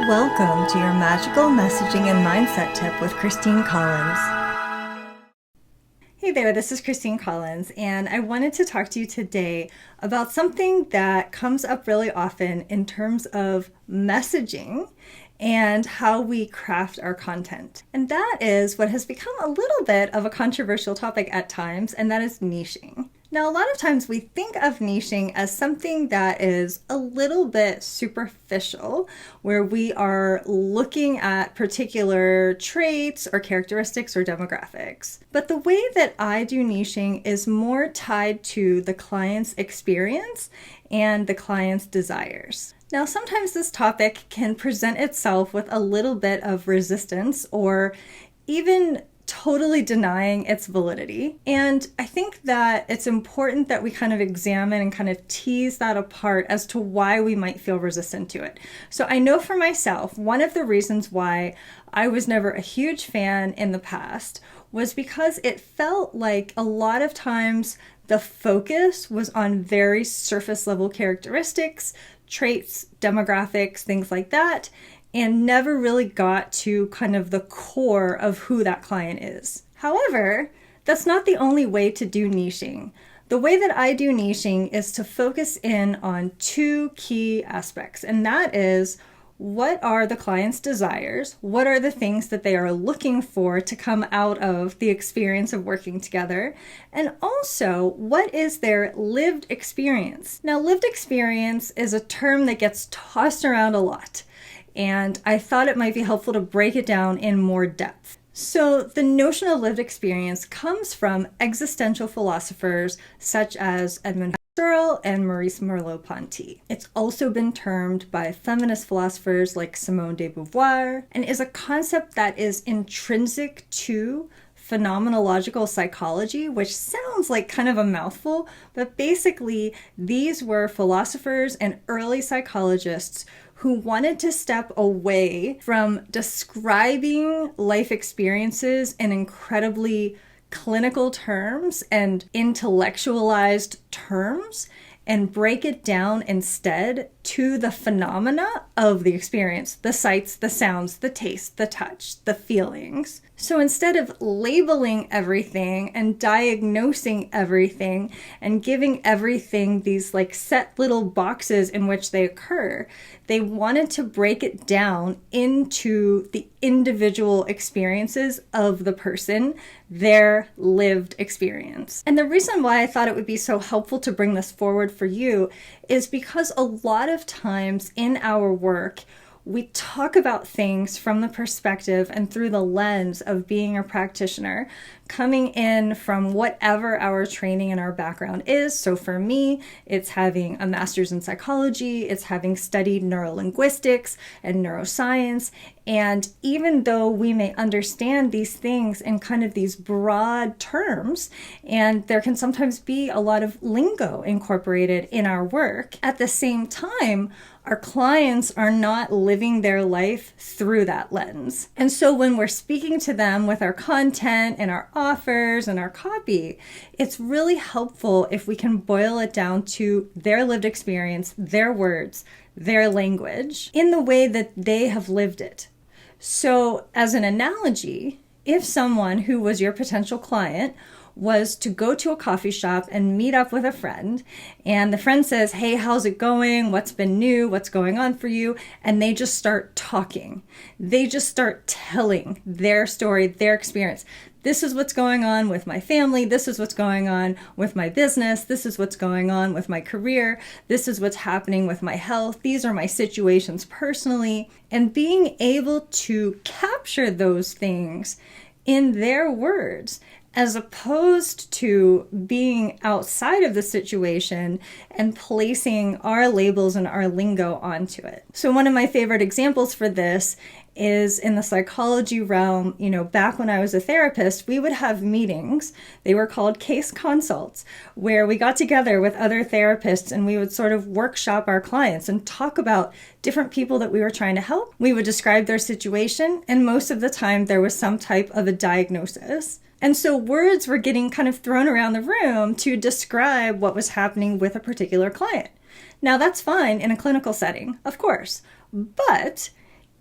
welcome to your magical messaging and mindset tip with Christine Collins. Hey there, this is Christine Collins, and I wanted to talk to you today about something that comes up really often in terms of messaging and how we craft our content. And that is what has become a little bit of a controversial topic at times, and that is niching. Now, a lot of times we think of niching as something that is a little bit superficial, where we are looking at particular traits or characteristics or demographics. But the way that I do niching is more tied to the client's experience and the client's desires. Now, sometimes this topic can present itself with a little bit of resistance or even totally denying its validity. And I think that it's important that we kind of examine and kind of tease that apart as to why we might feel resistant to it. So I know for myself, one of the reasons why I was never a huge fan in the past was because it felt like a lot of times the focus was on very surface level characteristics, traits, demographics, things like that, and never really got to kind of the core of who that client is. However, that's not the only way to do niching. The way that I do niching is to focus in on two key aspects, and that is, what are the client's desires? What are the things that they are looking for to come out of the experience of working together? And also, what is their lived experience? Now, lived experience is a term that gets tossed around a lot, and I thought it might be helpful to break it down in more depth. So the notion of lived experience comes from existential philosophers such as Edmund Husserl and Maurice Merleau-Ponty. It's also been termed by feminist philosophers like Simone de Beauvoir, and is a concept that is intrinsic to phenomenological psychology, which sounds like kind of a mouthful, but basically these were philosophers and early psychologists who wanted to step away from describing life experiences in incredibly clinical terms and intellectualized terms and break it down instead to the phenomena of the experience, the sights, the sounds, the taste, the touch, the feelings. So instead of labeling everything and diagnosing everything and giving everything these like set little boxes in which they occur, they wanted to break it down into the individual experiences of the person, their lived experience. And the reason why I thought it would be so helpful to bring this forward for you is because a lot of times in our work, we talk about things from the perspective and through the lens of being a practitioner, coming in from whatever our training and our background is. So for me, it's having a master's in psychology, it's having studied neurolinguistics and neuroscience. And even though we may understand these things in kind of these broad terms, and there can sometimes be a lot of lingo incorporated in our work, at the same time, our clients are not living their life through that lens. And so when we're speaking to them with our content and our offers and our copy, it's really helpful if we can boil it down to their lived experience, their words, their language, in the way that they have lived it. So as an analogy, if someone who was your potential client was to go to a coffee shop and meet up with a friend, and the friend says, "Hey, how's it going? What's been new? What's going on for you?" And they just start talking. They just start telling their story, their experience. This is what's going on with my family. This is what's going on with my business. This is what's going on with my career. This is what's happening with my health. These are my situations personally. And being able to capture those things in their words, as opposed to being outside of the situation and placing our labels and our lingo onto it. So one of my favorite examples for this is in the psychology realm. Back when I was a therapist, we would have meetings. They were called case consults, where we got together with other therapists and we would sort of workshop our clients and talk about different people that we were trying to help. We would describe their situation, and most of the time there was some type of a diagnosis. And so words were getting kind of thrown around the room to describe what was happening with a particular client. Now, that's fine in a clinical setting, of course, but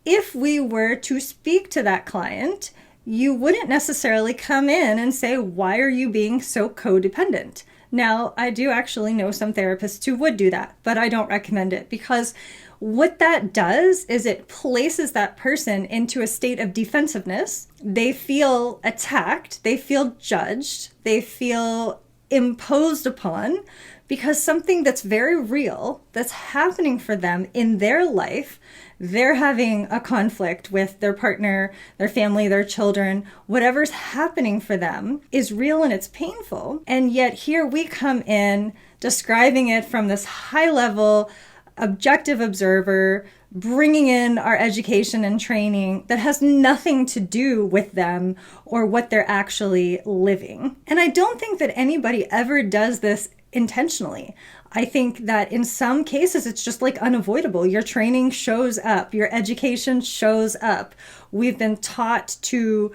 if we were to speak to that client, you wouldn't necessarily come in and say, why are you being so codependent? Now, I do actually know some therapists who would do that, but I don't recommend it, because what that does is it places that person into a state of defensiveness. They feel attacked, they feel judged, they feel imposed upon, because something that's very real that's happening for them in their life, they're having a conflict with their partner, their family, their children, whatever's happening for them is real and it's painful. And yet here we come in describing it from this high level, objective observer, bringing in our education and training that has nothing to do with them or what they're actually living. And I don't think that anybody ever does this intentionally. I think that in some cases, it's just like unavoidable. Your training shows up, your education shows up. We've been taught to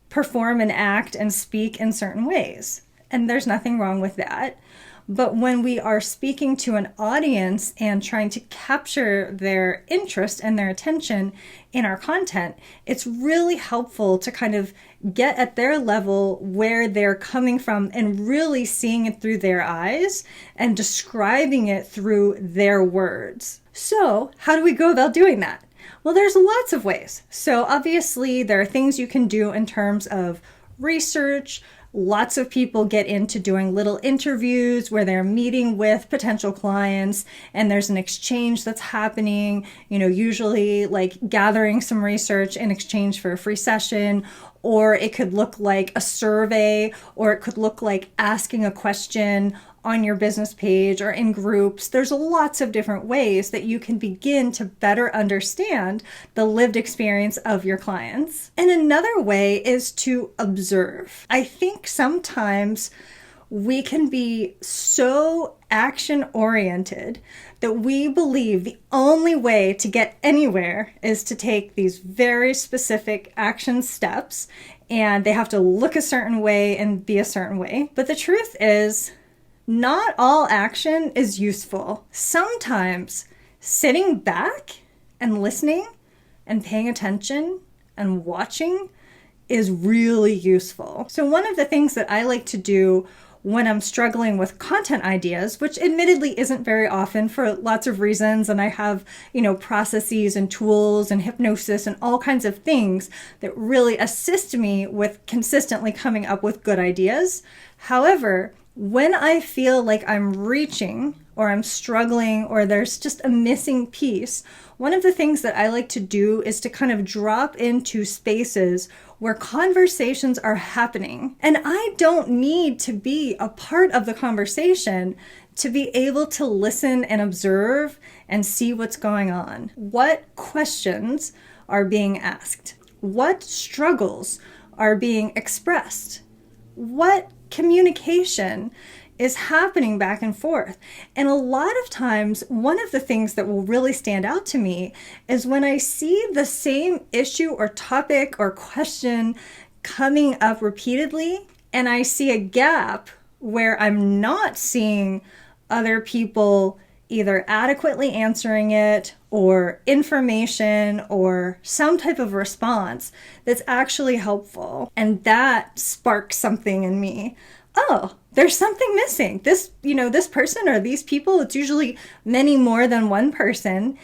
perform and act and speak in certain ways, and there's nothing wrong with that. But when we are speaking to an audience and trying to capture their interest and their attention in our content, it's really helpful to kind of get at their level where they're coming from and really seeing it through their eyes and describing it through their words. So how do we go about doing that? Well, there's lots of ways. So obviously there are things you can do in terms of research. Lots of people get into doing little interviews where they're meeting with potential clients and there's an exchange that's happening, usually like gathering some research in exchange for a free session, or it could look like a survey, or it could look like asking a question on your business page or in groups. There's lots of different ways that you can begin to better understand the lived experience of your clients. And another way is to observe. I think sometimes we can be so action-oriented that we believe the only way to get anywhere is to take these very specific action steps, and they have to look a certain way and be a certain way. But the truth is, not all action is useful. Sometimes sitting back and listening and paying attention and watching is really useful. So one of the things that I like to do when I'm struggling with content ideas, which admittedly isn't very often for lots of reasons, and I have, processes and tools and hypnosis and all kinds of things that really assist me with consistently coming up with good ideas. However, when I feel like I'm reaching or I'm struggling or there's just a missing piece, one of the things that I like to do is to kind of drop into spaces where conversations are happening. And I don't need to be a part of the conversation to be able to listen and observe and see what's going on. What questions are being asked? What struggles are being expressed? What communication is happening back and forth? And a lot of times, one of the things that will really stand out to me is when I see the same issue or topic or question coming up repeatedly, and I see a gap where I'm not seeing other people either adequately answering it or information or some type of response that's actually helpful. And that sparks something in me. Oh, there's something missing. This person or these people, it's usually many more than one person,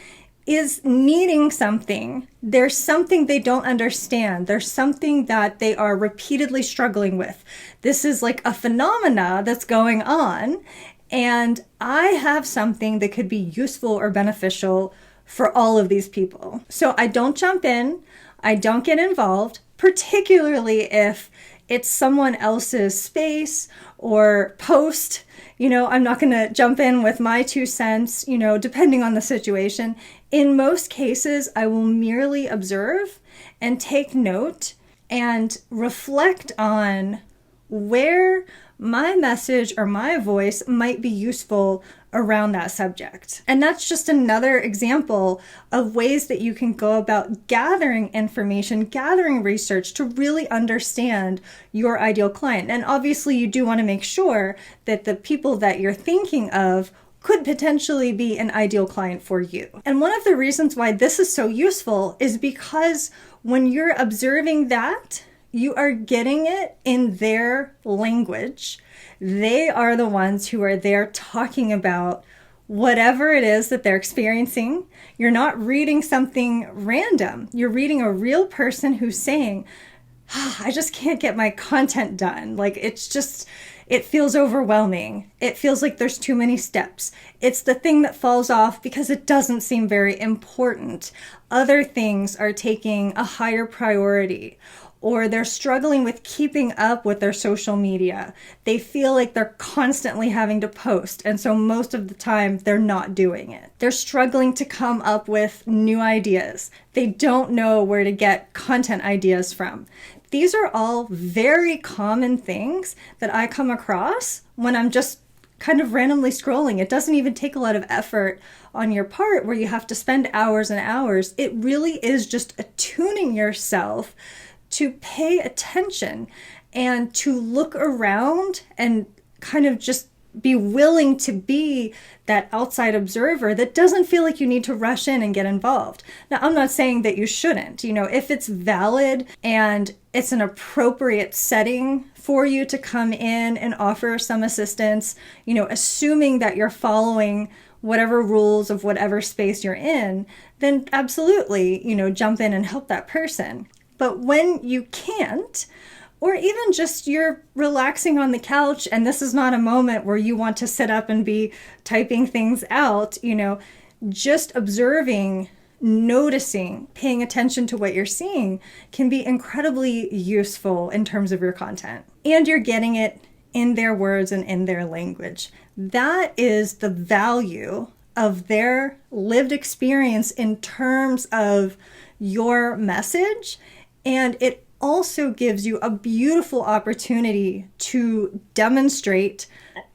is needing something. There's something they don't understand. There's something that they are repeatedly struggling with. This is like a phenomena that's going on, and I have something that could be useful or beneficial for all of these people. So I don't jump in, I don't get involved, particularly if it's someone else's space or post. I'm not going to jump in with my 2 cents, depending on the situation. In most cases, I will merely observe and take note and reflect on where my message or my voice might be useful around that subject. And that's just another example of ways that you can go about gathering information, gathering research to really understand your ideal client. And obviously you do want to make sure that the people that you're thinking of could potentially be an ideal client for you. And one of the reasons why this is so useful is because when you're observing that, you are getting it in their language. They are the ones who are there talking about whatever it is that they're experiencing. You're not reading something random. You're reading a real person who's saying, I just can't get my content done. Like, it feels overwhelming. It feels like there's too many steps. It's the thing that falls off because it doesn't seem very important. Other things are taking a higher priority, or they're struggling with keeping up with their social media. They feel like they're constantly having to post, and so most of the time they're not doing it. They're struggling to come up with new ideas. They don't know where to get content ideas from. These are all very common things that I come across when I'm just kind of randomly scrolling. It doesn't even take a lot of effort on your part where you have to spend hours and hours. It really is just attuning yourself to pay attention and to look around and kind of just be willing to be that outside observer that doesn't feel like you need to rush in and get involved. Now, I'm not saying that you shouldn't. If it's valid and it's an appropriate setting for you to come in and offer some assistance, assuming that you're following whatever rules of whatever space you're in, then absolutely, jump in and help that person. But when you can't, or even just you're relaxing on the couch and this is not a moment where you want to sit up and be typing things out, just observing, noticing, paying attention to what you're seeing can be incredibly useful in terms of your content. And you're getting it in their words and in their language. That is the value of their lived experience in terms of your message. And it also gives you a beautiful opportunity to demonstrate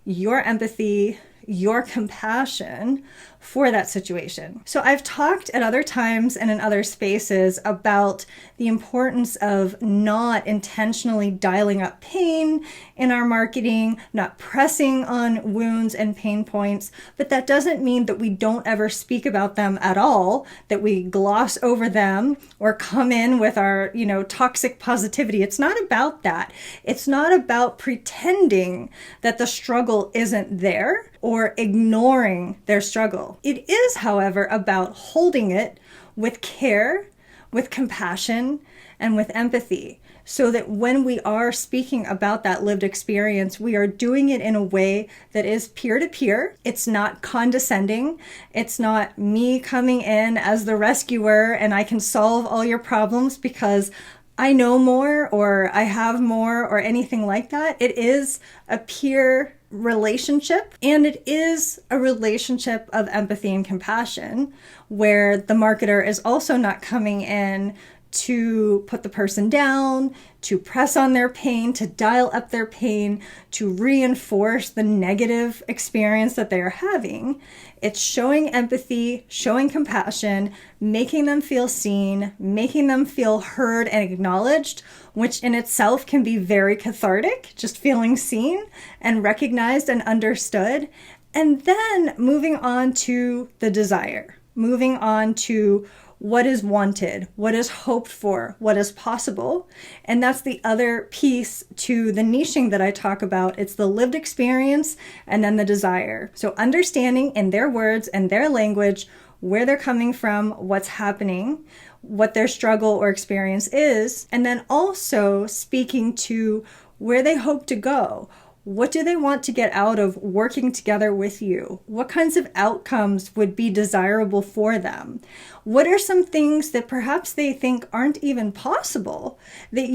your empathy, your compassion for that situation. So I've talked at other times and in other spaces about the importance of not intentionally dialing up pain in our marketing, not pressing on wounds and pain points, but that doesn't mean that we don't ever speak about them at all, that we gloss over them or come in with our, toxic positivity. It's not about that. It's not about pretending that the struggle isn't there or ignoring their struggle. It is, however, about holding it with care, with compassion, and with empathy, so that when we are speaking about that lived experience, we are doing it in a way that is peer-to-peer. It's not condescending. It's not me coming in as the rescuer and I can solve all your problems because I know more or I have more or anything like that. It is a peer relationship, and it is a relationship of empathy and compassion where the marketer is also not coming in to put the person down, to press on their pain, to dial up their pain, to reinforce the negative experience that they are having. It's showing empathy, showing compassion, making them feel seen, making them feel heard and acknowledged, which in itself can be very cathartic, just feeling seen and recognized and understood. And then moving on to the desire, moving on to what is wanted, what is hoped for, what is possible. And that's the other piece to the niching that I talk about. It's the lived experience and then the desire. So understanding in their words and their language where they're coming from, what's happening, what their struggle or experience is, and then also speaking to where they hope to go. What do they want to get out of working together with you? What kinds of outcomes would be desirable for them? What are some things that perhaps they think aren't even possible that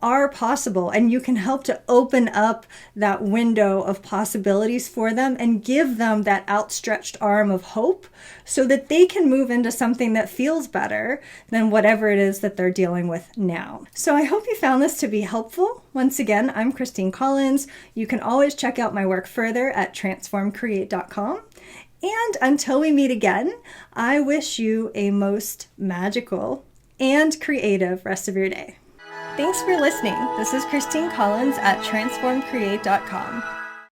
are possible, and you can help to open up that window of possibilities for them and give them that outstretched arm of hope so that they can move into something that feels better than whatever it is that they're dealing with now. So I hope you found this to be helpful. Once again, I'm Christine Collins. You can always check out my work further at transformcreate.com. And until we meet again, I wish you a most magical and creative rest of your day. Thanks for listening. This is Christine Collins at transformcreate.com.